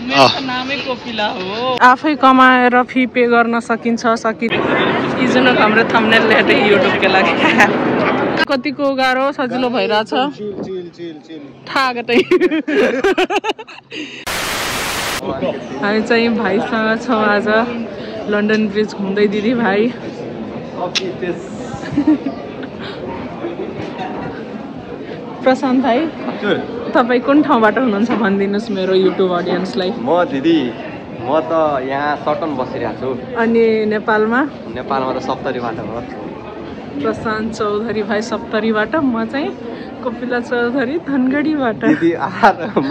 नामै कोपिला हो। आफै कमाएर फी पे गर्न सकिन्छ इजन हाम्रो थम्बनेल हेर्दै युट्युबको लागि कतिको गाह्रो सजिलो भइरहेछ ठागटै हामी चाहिँ भाइसँग छौँ आज लन्डन ब्रिज घुम्दै दिदी भाइ प्रशान्त भाइ तपाईँ कुन ठाउँबाट हुनुहुन्छ भनिदिनुहोस् मेरो युट्युब अडियन्सलाई। म दिदी म त यहाँ सटन बसिरहेको छु। अनि नेपालमा त सप्तरीबाट हो। प्रशान्त चौधरी भाइ सप्तरीबाट, म चाहिँ कोपिला चौधरी धनगढीबाट। दिदी म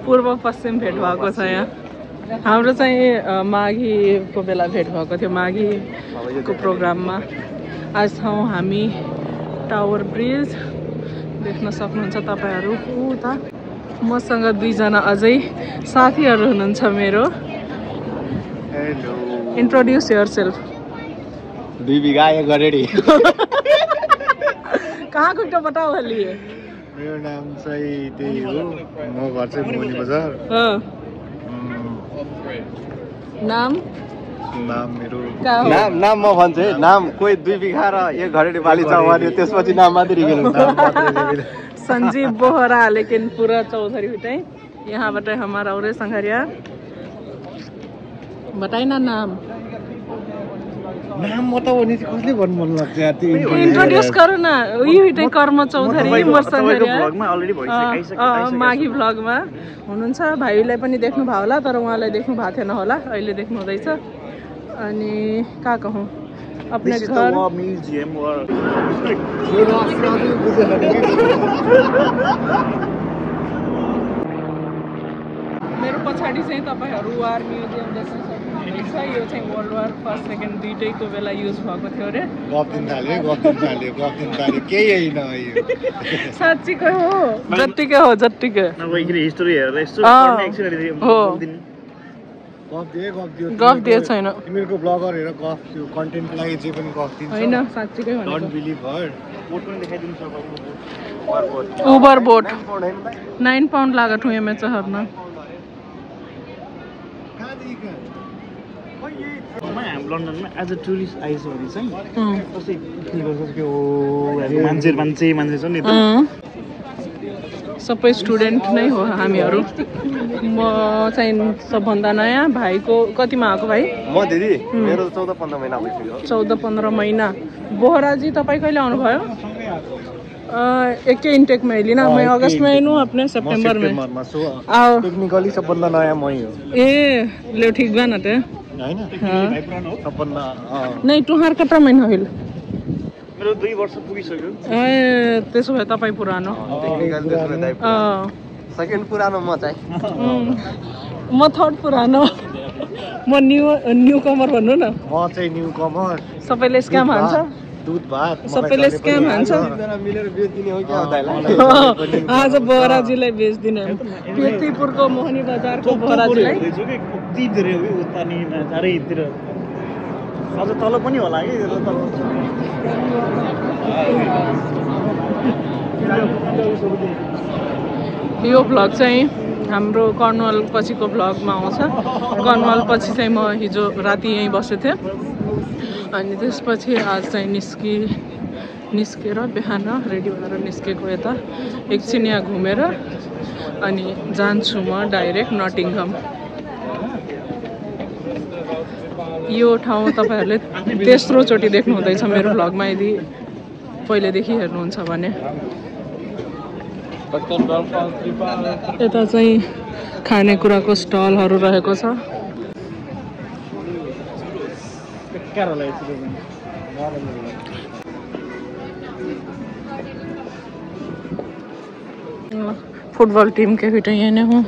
पूर्व पश्चिम भेट भएको छ यहाँ। हाम्रो चाहिँ माघीको बेला भेट भएको थियो, माघीको प्रोग्राममा। आज छौँ हामी टावर ब्रिज, देख्न सक्नुहुन्छ तपाईँहरू उता। मसँग दुईजना अझै साथीहरू हुनुहुन्छ मेरो। Introduce yourself. 2 बीघा ये गरेडी। कहाँ को तो बताओ हली है। मेरो नाम चाहिँ त्यही हो, म घर चाहिँ मोहनी बजार। नाम मेरो नाम म भन्छु है, नाम कोही 2 बीघा र 1 घरेडी बाली छ भने त्यसपछि नाम मात्रै रिभिल हुन्छ। संजीव बोहरा, लेकिन पूरा चौधरी उठे यहाँ बताए हमारा और संघरिया बताए ना नाम बताओ नि कसले भन्नु मन लाग्छ यार। त्यो इंट्रोड्यूस करो ना। यही कर्म चौधरी मोर संघरिया माघी भ्लगमा हुनुहुन्छ। भाइलाई पनि देख्नु भयो होला, तर उहाँलाई देख्नु भएको थिएन होला, अहिले देख्नु हुँदैछ। अनि कहाँ कहूँ अपने घर म्युजियम मेरो पछाडि चाहिँ तपाईहरु वार म्युजियम देख्न सक्नुहुन्छ। यो चाहिँ वर्ल्ड वार फर्स्ट सेकेन्ड दुईटैको बेला युज भएको थियो रे। गफ दिन थाल्यो केही हैन यो। साच्चीकै हो, जत्तिकै हो जत्तिकै। नभइकरी हिस्ट्री हेरेर यस्तो पढ्ने एक्चुअली बोल्दिन। गफ दिए छैन। तिमीहरुको ब्लगर हेर गफ त्यो कन्टेन्टको लागि जे पनि गफ दिन्छ। हैन साच्चीकै हो। डोन्ट बिलिभ हर। बोट पनि देखाइदिनु सक्छ। उबर बोट 9 पाउन्ड लागत हुए में चहरना। लन्डनमा एज अ टुरिस्ट आइस भने चाहिँ कसै फिल गर्छ कि ओ मान्छे छ नि त। सबै स्टुडेन्ट नै हो हामीहरू। म चाहिँ सबभन्दा नयाँ। भाइको कतिमा आएको भाइ? म दिदी मेरो 14-15 महिना भइसक्यो। 14-15 महिना। बोहराजी तपाईँ कहिले आउनुभयो? एकै इन्टेक में ली ना। मैं अगस्त में आई हूँ, अपने सितंबर में। आओ टेक्निकली सबभन्दा नयाँ मै हो। ए ले ठीक बा न ते हैन सबभन्दा नहीं तुहार कता महिना होइल? मेरो 2 वर्ष पुगिसक्यो। ए त्यसो भए तपाईँ पुरानो। टेक्निकल सेकेन्ड पुरानो म चाहिँ। म थर्ड पुरानो। म न्यू कमर भन्नु न। म चाहिँ न्यू कमर। सबैले स्क्याम हान्छ। दूध भात सबैले स्क्याम हान्छ। मिलेर बेच्दिने हो क्या दाइला। आज बोहराजीलाई बेच्दिने। पेतीपुरको मोहनी बजारको बोहराजीलाई कति धेरै हो उता नि चारैतिर। अझ तल पनि होला कि तल। यो भ्लग चाहिँ हाम्रो कर्नवाल पछिको भ्लगमा आउँछ। कर्नवाल पछि चाहिँ म हिजो राति यहीँ बसेको थिएँ। अनि त्यसपछि आज चाहिँ निस्केर बिहान रेडी भएर निस्केको यता एकछिन यहाँ घुमेर अनि जान्छु म डाइरेक्ट नटिङहम। यो ठाउँ तपाईँहरूले तेस्रो चोटि देख्नु हुँदैछ मेरो भ्लगमा, यदि पहिलेदेखि हेर्नुहुन्छ भने। यता चाहिँ खानेकुराको स्टलहरू रहेको छ। फुटबॉल टीम के भी ये ने हूँ।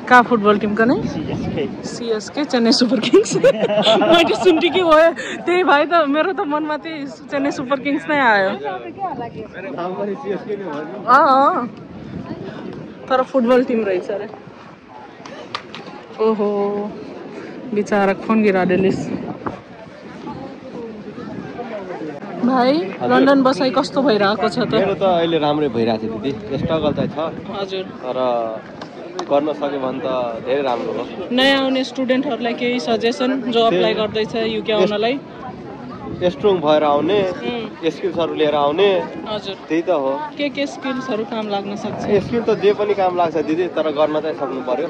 का फुटबॉल टीम का नहीं? CSK Chennai super Kings. मैं सुनती कि वो है ते भाई तो मेरे तो मन में चेन्नई सुपर किंग्स नहीं आयो। हाँ तर फुटबॉल टीम रही सर। ओहो बेचारा फोन गिरा डेलिस। भाइ लन्डन बसाइ कस्तो भइरहेको छ त? मेरो त अहिले राम्रै भइरहेको छ दिदी, स्ट्रगल त छ हजुर, तर गर्न सक्यो भने त धेरै राम्रो हो। नयाँ आउने स्टुडेन्टहरूलाई केही सजेसन जो अप्लाई गर्दैछ युके आउनलाई? स्ट्रङ भएर आउने, स्किल्सहरू लिएर आउने, हजुर, त्यही त हो। के स्किल्सहरू काम लाग्न सक्छ? स्किल त जे पनि काम लाग्छ दिदी, तर गर्न चाहिँ सक्नु पर्यो।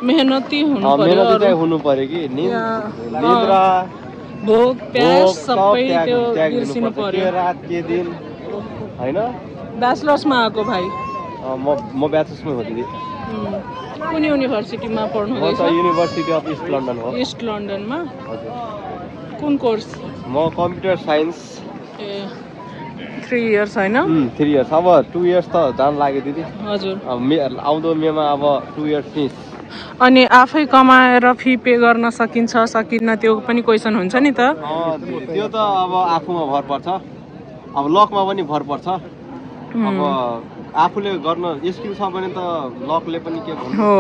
मेहनती हुनु पर्यो, मेहनती चाहिँ हुनु पर्यो कि निद्रा भोक प्यास सबै त्यो बिर्सिनु पर्यो। के रात के दिन हैन। ब्याचलर्समा आएको भाइ? म ब्याचलर्समै हो दिदी। कुन युनिभर्सिटीमा पढ्नु म त युनिभर्सिटी अफ इस्ट लन्डन हो। इस्ट लन्डनमा? हजुर। कुन कोर्स? म कम्प्युटर साइन्स। ए 3 इयर्स हैन? 3 इयर्स। अब 2 इयर्स त जान लाग्यो दिदी। हजुर। आउँदो मेमा अब 2 इयर्स फिस। अनि आफै कमाएर फी पे गर्न सकिन्छ सकिन्न त्यो पनि क्वेसन हुन्छ नि त? त्यो त अब आफूमा भर पर्छ, अब लकमा पनि भर पर्छ। अब आफूले गर्न स्किल छ भने त लकले पनि के भन्नु हो।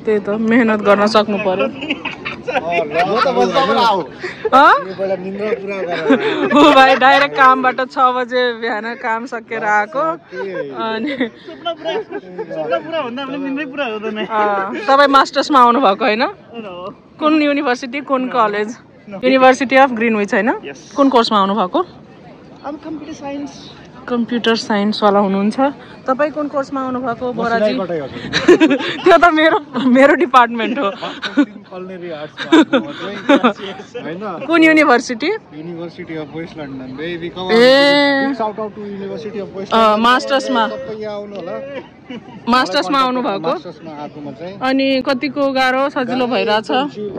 त्यही त मेहनत गर्न सक्नु पर्यो। ऊ भाइ डाइरेक्ट कामबाट 6 बजे बिहान काम सकेर आएको। अनि तपाईँ मास्टर्समा आउनु भएको होइन? कुन युनिभर्सिटी कुन कलेज? युनिभर्सिटी अफ ग्रिनविच होइन? कुन कोर्समा आउनु भएको? कम्प्युटर साइन्सवाला हुनुहुन्छ तपाईँ? कुन कोर्समा आउनु भएको बोराजी? त्यो त मेरो डिपार्टमेन्ट हो। कुन university? University of west London baby. A shout out to university of west मास्टर्समा आउनु होला। मास्टर्समा आउनु भएको? मास्टर्समा आएको म चाहिँ। अनि कतिको गाह्रो सजिलो भइरहेछ?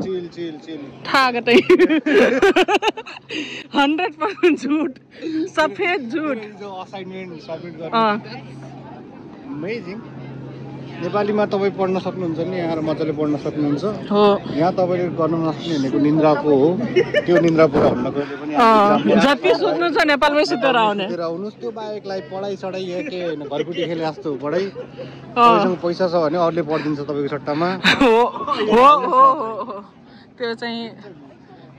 चिल ठागटै 100% झुट, सफेद झुट। असाइनमेन्ट सबमिट गर्नु अमेजिङ। नेपालीमा तपाईँ पढ्न सक्नुहुन्छ नि, यहाँ मजाले पढ्न सक्नुहुन्छ हो। यहाँ तपाईँले गर्न नसक्ने भनेको निन्द्राको हो। त्यो निन्द्रा पुरा हुनको पनि जति सुत्नु छ नेपालमै सुतेर आउनुहोस्। त्यो बाहेकलाई पढाइ सढाइ के होइन, घरकुटी खेले जस्तो पढाइ। तपाईँसँग पैसा छ भने अरूले पढिदिन्छ तपाईँको सट्टामा। हो त्यो चाहिँ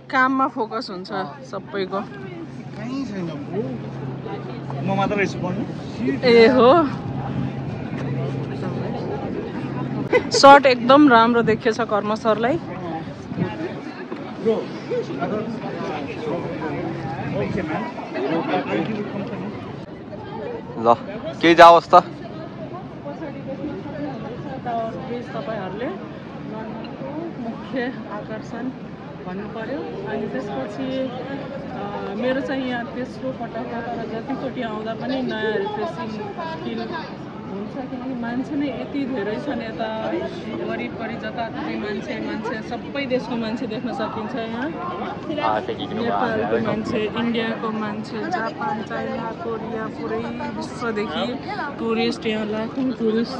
काममा फोकस हुन्छ सबैको। कहीँ छैन म मात्र रहेछु पढ्नु। ए हो। सर्ट एकदम राम्रो देखिएछ कर्म सरलाई। ल केही जाओस् त। तपाईँहरूले लन्डनको मुख्य आकर्षण भन्नु पर्यो। अनि त्यसपछि मेरो चाहिँ यहाँ तेस्रो पटक हो, तर जतिचोटि आउँदा पनि नयाँ रिफ्रेसिङ फिल हुन्छ, किनकि मान्छे नै यति धेरै छन् यता, वरिपरि जताततै मान्छे सबै देशको मान्छे देख्न सकिन्छ यहाँ। नेपालको मान्छे, इन्डियाको मान्छे, जापान, चाइना, कोरिया, पुरै विश्वदेखि टुरिस्ट यहाँ लाखौँ टुरिस्ट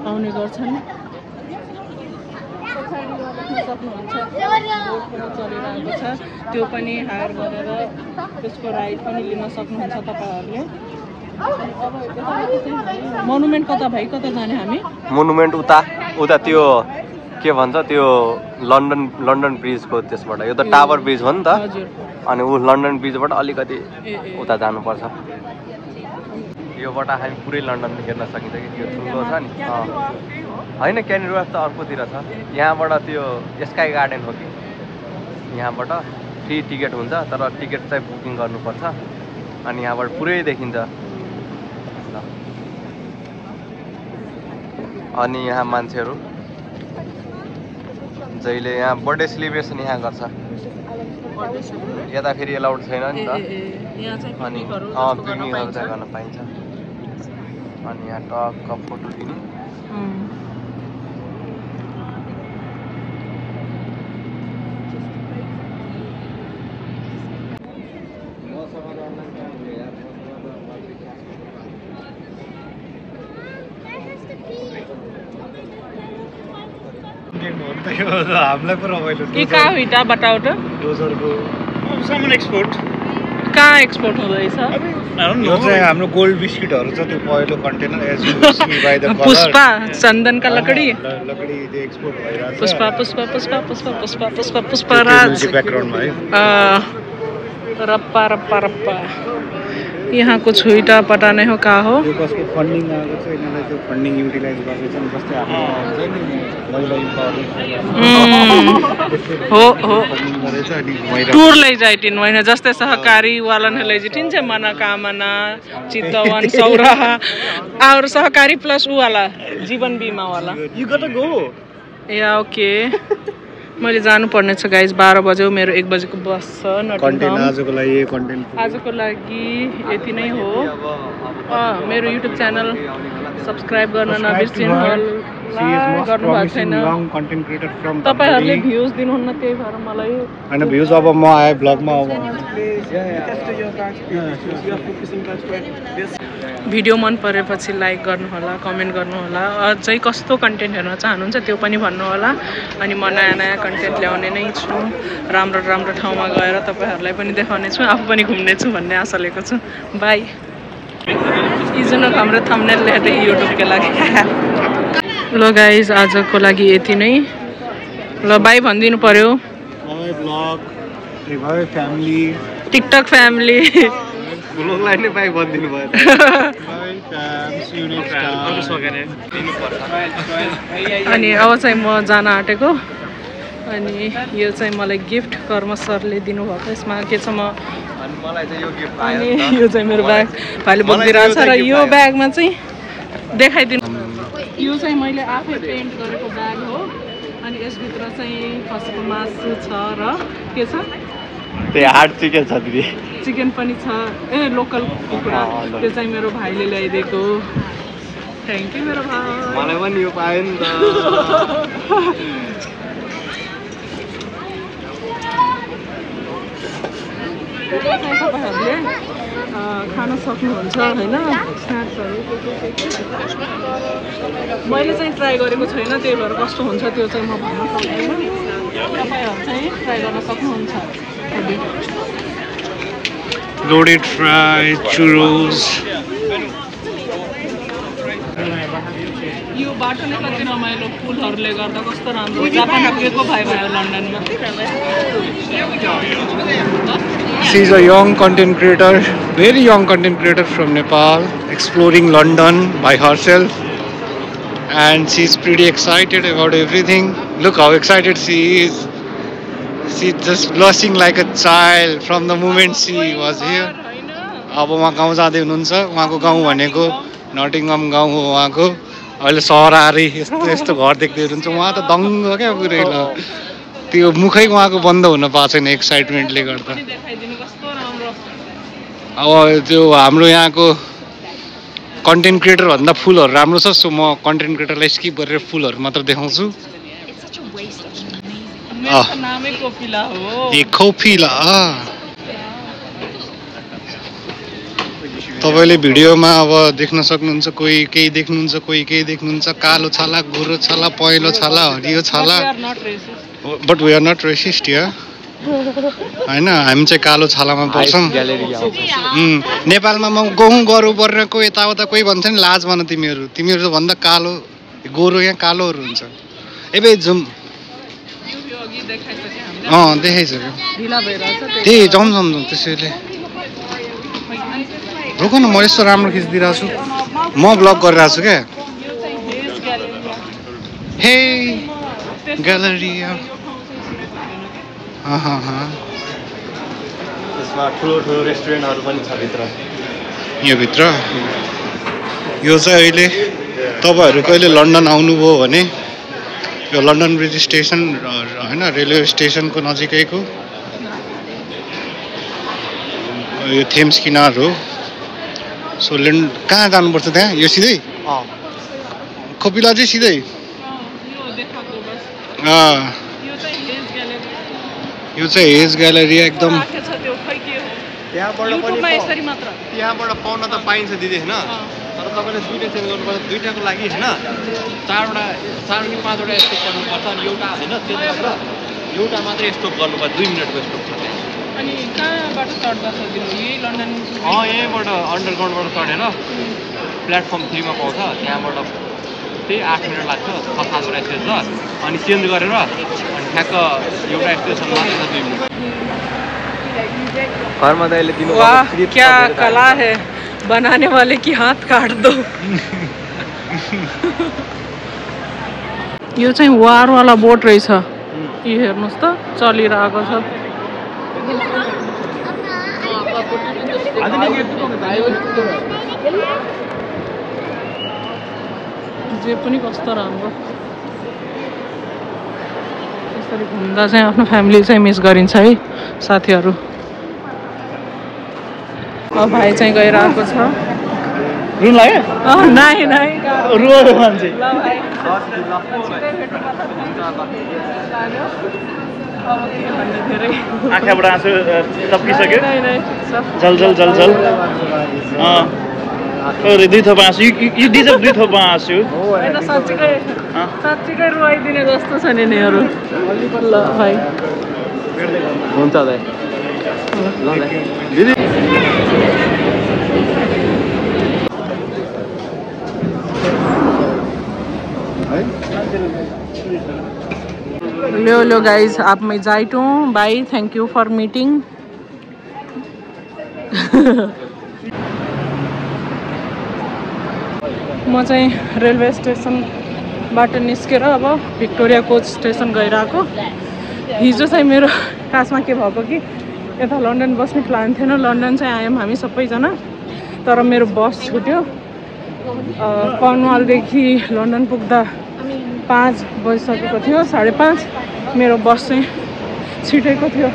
आउने गर्छन्। सक्नुहुन्छ बोट पनि चलिरहेको छ, त्यो पनि हायर गरेर त्यसको राइड पनि लिन सक्नुहुन्छ तपाईँहरूले। मोनुमेन्ट कता भाइ, कता जाने हामी? मोनुमेन्ट उता त्यो के भन्छ त्यो लन्डन ब्रिजको त्यसबाट। यो त टावर ब्रिज हो नि त। अनि ऊ लन्डन ब्रिजबाट अलिकति उता जानुपर्छ। योबाट हामी पुरै लन्डन हेर्न सकिन्छ कि त्यो ठुलो छ नि। होइन क्यानिङ वार्फ त अर्कोतिर छ। यहाँबाट त्यो स्काई गार्डन हो कि, यहाँबाट फ्री टिकट हुन्छ, तर टिकट चाहिँ बुकिङ गर्नुपर्छ। अनि यहाँबाट पुरै देखिन्छ। अनि यहाँ मान्छेहरू जहिले यहाँ बर्थडे सेलिब्रेसन यहाँ गर्छ। यता फेरि एलाउड छैन नि त। अनि पिकनिकहरू चाहिँ गर्न पाइन्छ। अनि यहाँ टक्क फोटो लिने। हामीलाई पो रमाइलो। कहाँ हुइटा बताउट सामान एक्सपोर्ट कहाँ एक्सपोर्ट हुँदैछ? यो चाहिँ हाम्रो गोल्ड बिस्किटहरू छ, त्यो पहिलो कन्टेनर पुष्पा चन्दनका लकडी एक्सपोर्ट भइरहेछ। पुष्पा पुष्पा पुष्पा पुष्पा पुष्पा पुष्पा पुष्पराज ब्याकग्राउन्डमा है। रप्पा रप्पा रप्पा यहाँको छुइटा पटाने हो का हो यो कसको फन्डिङ आएको छ यिनीहरूलाई त्यो फन्डिङ युटिलाइज गरेको छ जस्तै हाम्रो हुन्छ नि महिला इम्पावरमेन्ट हो हो फन्डिङ गरेछ अनि महिला टुर लैजाइटिन होइन जस्तै सहकारी वालाને लैजाइटिन છે मनोकामना चितवन सौराहा और सहकारी प्लस ऊ वाला जीवन बीमा वाला You gotta go. Yeah okay मैले जानुपर्ने छ गाइज 12 बजे मेरो 1 बजेको बस छ कन्टेन्ट नटिङहम आजको लागि कन्टेन्ट आजको लागि यति नै हो मेरो युट्युब च्यानल सब्स्क्राइब गर्न नबिर्सिनु गर्नु भएको छैन यङ कन्टेन्ट क्रिएटर फ्रम तपाईहरुले भ्युज दिनुहुन्न त्यही भएर मलाई हैन भ्युज अब म आए ब्लगमा अब भिडियो मन परेपछि लाइक गर्नुहोला कमेन्ट गर्नुहोला अझै कस्तो कन्टेन्ट हेर्न चाहनुहुन्छ त्यो पनि भन्नुहोला अनि म नयाँ नयाँ कन्टेन्ट ल्याउने नै छु राम्रो राम्रो ठाउँमा गएर तपाईहरुलाई पनि देखाउने छु आफू पनि घुम्ने छु भन्ने आशा लिएको छु बाइ इजन हाम्रो थम्बनेल हेर्दै युट्युबको लागि ल गाइज आजको लागि यति नै ल बाइ भनिदिनु पर्यो bye blog bye family TikTok family ब्लगलाई नै बाइ भनिदिनु भयो bye family see you next time अनि अब चाहिँ म जान आँटेको अनि यो चाहिँ मलाई गिफ्ट कर्म सरले दिनुभएको यसमा के छ म अनि मलाई चाहिँ यो गिफ्ट अनि यो चाहिँ मेरो ब्याग भाइले बोकिरहेको छ र यो ब्यागमा चाहिँ देखाइदिनु यो चाहिँ मैले आफै पेन्ट गरेको ब्याग हो अनि यसभित्र चाहिँ खसीको मासु छ र के छ त्यही हार्ड चिकन छ दिदी चिकन पनि छ ए लोकल कुखुरा त्यो चाहिँ मेरो भाइले ल्याइदिएको थ्याङ्क यू मेरो भाइ मलाई पनि यो पायो नि त तपाईँहरूले खान सक्नुहुन्छ होइन स्न्याक्सहरू मैले चाहिँ ट्राई गरेको छैन त्यही भएर कस्तो हुन्छ त्यो चाहिँ म भन्न सक्दिनँ तपाईँहरू चाहिँ ट्राई गर्न सक्नुहुन्छ लोडेड फ्राई चुरोस यो बाटो नै कति रमाइलो फुलहरूले गर्दा कस्तो राम्रो जापान पुगेको भाइ भयो लन्डनमा She is a young content creator, very young content creator from Nepal, exploring London by herself, and she's pretty excited about everything. Look how excited she is. She's just blushing like a child from the moment she was here. अब उहाँ गाउँ जाँदै हुनुहुन्छ उहाँको गाउँ भनेको नटिङहम गाउँ हो उहाँको अहिले सहर आएर यस्तो यस्तो घर देख्दै हुनुहुन्छ उहाँ त दङ्ग क्या पुरै ल त्यो मुखै उहाँको बन्द हुन पाएको छैन एक्साइटमेन्टले गर्दा अब त्यो हाम्रो यहाँको कन्टेन्ट क्रिएटर भन्दा फुलहरू राम्रो छ सो म कन्टेन्ट क्रिएटरलाई स्किप गरेर फुलहरू मात्र देखाउँछु खोपिला तपाईँले भिडियोमा अब देख्न सक्नुहुन्छ कोही केही देख्नुहुन्छ कोही केही देख्नुहुन्छ कालो छाला गोरो छाला पहेँलो छाला हरियो छाला but we are not racist या होइन हामी चाहिँ कालो छालामा पर्छौँ नेपालमा म गहुँ गरु पर्नेको यताउता कोही भन्छ नि लाज भन तिमीहरू भन्दा कालो गोरो यहाँ कालोहरू हुन्छ एबे जाउँ देखाइसक्यो त्यही जाउँ त्यसैले रोक न म यस्तो राम्रो खिचिदिरहेको छु म ब्लग गरिरहेको छु क्या हे ग्यालरी त्यसमा ठुलो ठुलो रेस्टुरेन्टहरू पनि छ भित्र यो भित्र यो चाहिँ अहिले तपाईँहरू कहिले लन्डन आउनुभयो भने यो लन्डन ब्रिज स्टेसन होइन रेलवे स्टेसनको नजिकैको यो थेम्स किनार हो सो कहाँ जानुपर्छ त्यहाँ यो सिधै खोपिला चाहिँ सिधै यो चाहिँ हेज ग्यालेरी एकदम त्यहाँबाट पाउन त पाइन्छ दिदी होइन तर तपाईँले दुईवटा चेन्ज गर्नुपर्छ दुईवटाको लागि होइन चार कि पाँचवटा स्टप गर्नुपर्छ अनि एउटा होइन चेन्ज गरेर एउटा मात्रै स्टप गर्नुपर्छ 2 मिनटको स्टप छ अनि कहाँबाट चढ्दा सजिलो यही लन्डन यहीँबाट अन्डरग्राउन्डबाट चढेर प्लेटफर्म 3 मा पाउँछ त्यहाँबाट त्यही 8 मिनट लाग्छ 6-7वटा स्टेसन छ अनि चेन्ज गरेर अनि ठ्याक्क एउटा स्टेसन मात्रै छ 2 मिनट घरमा त अहिले दिनु वाह क्या कला है, बनाने वाले की हाथ काट दो। यो चाहिँ वारवाला बोट रहेछ। यो हेर्नुहोस् त चलिरहेको छ। जे पनि कस्तो राम्रो। यसरी घुम्दा चाहिँ आफ्नो फ्यामिली चाहिँ मिस गरिन्छ है साथीहरू। अब भाइ चाहिँ गइरहेको छ। रुन लाग्यो? नाइ नाइ रुयो मान्छे। ल भाइ आँखाबाट आँसु टप्किसक्यो। नाइ नाइ झल झल झल झल। दुई थोपा आँसु। यु डिजर्भ दुई थोपा आँसु। होइन साँच्चीकै रुवाइदिने जस्तो छ नि यिनीहरू। ल भाइ हुन्छ दाइ। ल दिदी लो गाइज आप मैं जाइट हूँ। By, thank you for meeting. म चाहिँ रेलवे स्टेसनबाट निस्केर अब भिक्टोरिया कोच स्टेसन गइरहेको। हिजो चाहिँ मेरो खासमा के भएको कि यता लन्डन बस्ने प्लान थिएन। लन्डन चाहिँ आयौँ हामी सबैजना, तर मेरो बस छुट्यो। कर्नवालदेखि लन्डन पुग्दा 5 बजिसकेको थियो, 5:30। मेरो बस चाहिँ छिटेको थियो,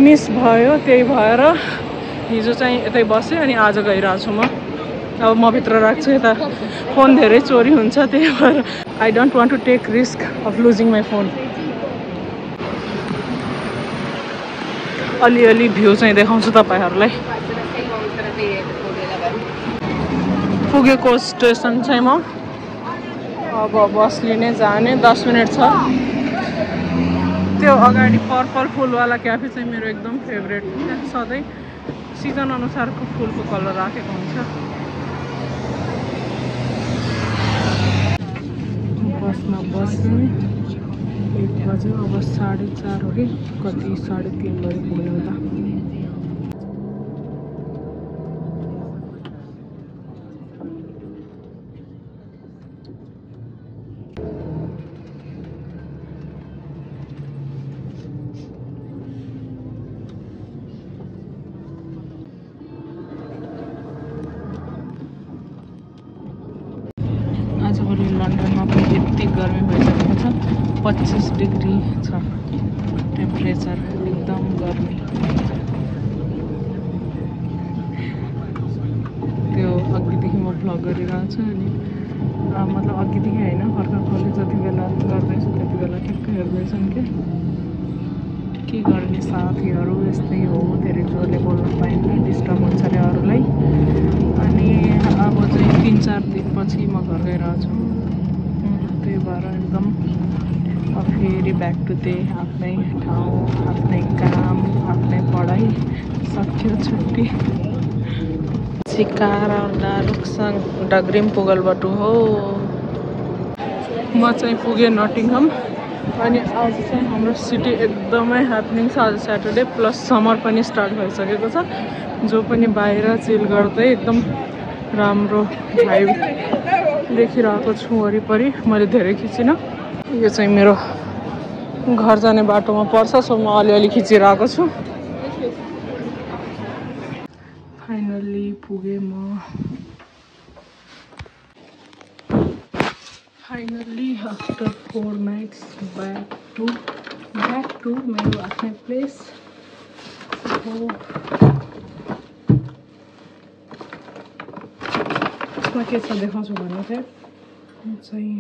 मिस भयो। त्यही भएर हिजो चाहिँ यतै बसेँ अनि आज गइरहेको छु म। अब म भित्र राख्छु, यता फोन धेरै चोरी हुन्छ, त्यही भएर I don't want to take risk of losing my phone. अलिअलि भ्यू चाहिँ देखाउँछु तपाईँहरूलाई। पुगेको स्टेसन चाहिँ म अब बस लिने जाने 10 मिनट छ। त्यो अगाडि पर्पल फुलवाला क्याफे चाहिँ मेरो एकदम फेभरेट। सधैँ सिजन अनुसारको फुलको कलर राखेको हुन्छ। बसमा बस्ने 1 बज्यो, अब 4:30 हो कि कति, 3:30 बजी पुग्ने उता। आजभोलि लन्डनमा पनि यति गर्मी भइसकेको छ। 25 डिग्री छ टेम्परेचर, एकदम गर्मी। त्यो अघिदेखि म भ्लग गरिरहेको छु अनि मतलब अघिदेखि होइन, भर्खर खोले जति बेला गर्दैछु त्यति बेला ठिक्क हेर्दैछन् के गर्ने साथीहरू। यस्तै हो, धेरै जोरले बोल्न पाइन्न, डिस्टर्ब हुन्छ अरे अरूलाई। अनि अब चाहिँ 3-4 दिनपछि म घर गइरहेको छु। त्यही भएर एकदम अब फेरि ब्याक टु त्यही आफ्नै ठाउँ, आफ्नै काम, आफ्नै पढाइ। सक्यो छुट्टी। सिकार रुक्साङ डग्रिम पुगलबटु हो। म चाहिँ पुगेँ नटिङहम। अनि आज चाहिँ हाम्रो सिटी एकदमै ह्यापनिङ छ। आज स्याटरडे प्लस समर पनि स्टार्ट भइसकेको छ। जो पनि बाहिर चिल गर्दै एकदम राम्रो भाइब देखिरहेको छु वरिपरि। मैले धेरै खिचिनँ। यो चाहिँ मेरो घर जाने बाटोमा पर्छ, सो म अलिअलि खिचिरहेको छु। फाइनल्ली पुगेँ म। Finally after 4 nights back to मेरो आफ्नै प्लेस हो। यसमा के छ देखाउँछु भन्नु थियो चाहिँ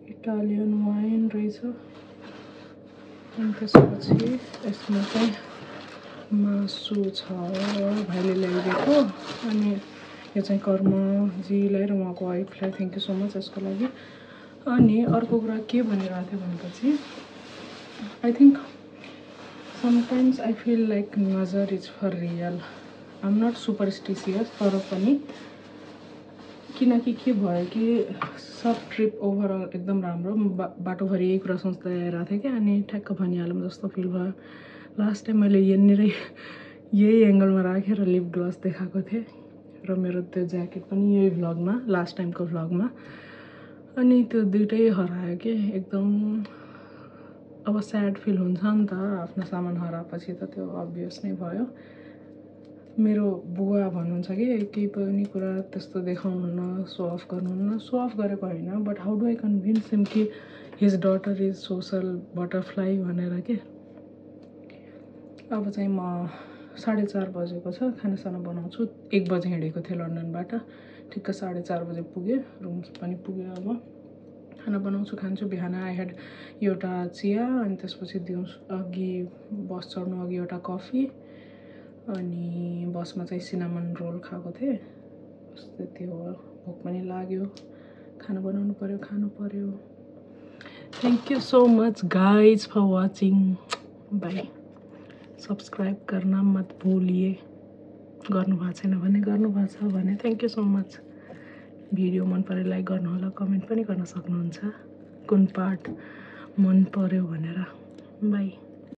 इटालियन वाइन रहेछ। अनि त्यसपछि यसमा चाहिँ मासु छ, भाइले ल्याइदिएको। अनि यो चाहिँ कर्मजीलाई र उहाँको वाइफलाई थ्याङ्क यू सो मच यसको लागि। अनि अर्को कुरा के भनिरहेको थियो भनेपछि I think sometimes I feel like नजर is for real. I am not superstitious, तर पनि किनकि के भयो कि सब ट्रिप ओभरअल एकदम राम्रो बाटोभरि यही कुरा सोच्दै आइरहेको थिएँ क्या अनि ठ्याक्क भनिहालौँ जस्तो फिल भयो लास्ट टाइम मैले यहाँनिरै यही एङ्गलमा राखेर लिप ग्लस देखाएको थिएँ र मेरो त्यो ज्याकेट पनि यही भ्लगमा लास्ट टाइमको भ्लगमा अनि त्यो दुइटै हरायो कि एकदम अब स्याड फिल हुन्छ नि त आफ्नो सामान हराएपछि त त्यो अभियस नै भयो मेरो बुवा भन्नुहुन्छ कि केही पनि कुरा त्यस्तो देखाउनुहुन्न सो अफ गर्नुहुन्न सो अफ गरेको होइन but how do I convince him कि his daughter is social butterfly भनेर के अब चाहिँ म 4:30 बजेको छ खानासाना बनाउँछु 1 बजे हिँडेको थिएँ लन्डनबाट ठिक्क 4:30 बजे पुगेँ रुम पनि पुगेँ अब खाना बनाउँछु खान्छु बिहान आई ह्याड एउटा चिया अनि त्यसपछि दिउँसो अघि बस चढ्नु अघि एउटा कफी अनि बसमा चाहिँ सिनामन रोल खाएको थिएँ त्यति हो भोक पनि लाग्यो खाना बनाउनु पर्यो खानु पर्यो thank you so much guys for watching bye subscribe गर्न मत भूलिए गर्नुभएको छैन भने गर्नुभएको छ भने thank you so much video मन परे लाइक गर्नुहोला कमेन्ट पनि गर्न सक्नुहुन्छ कुन पार्ट मन पर्यो भनेर बाई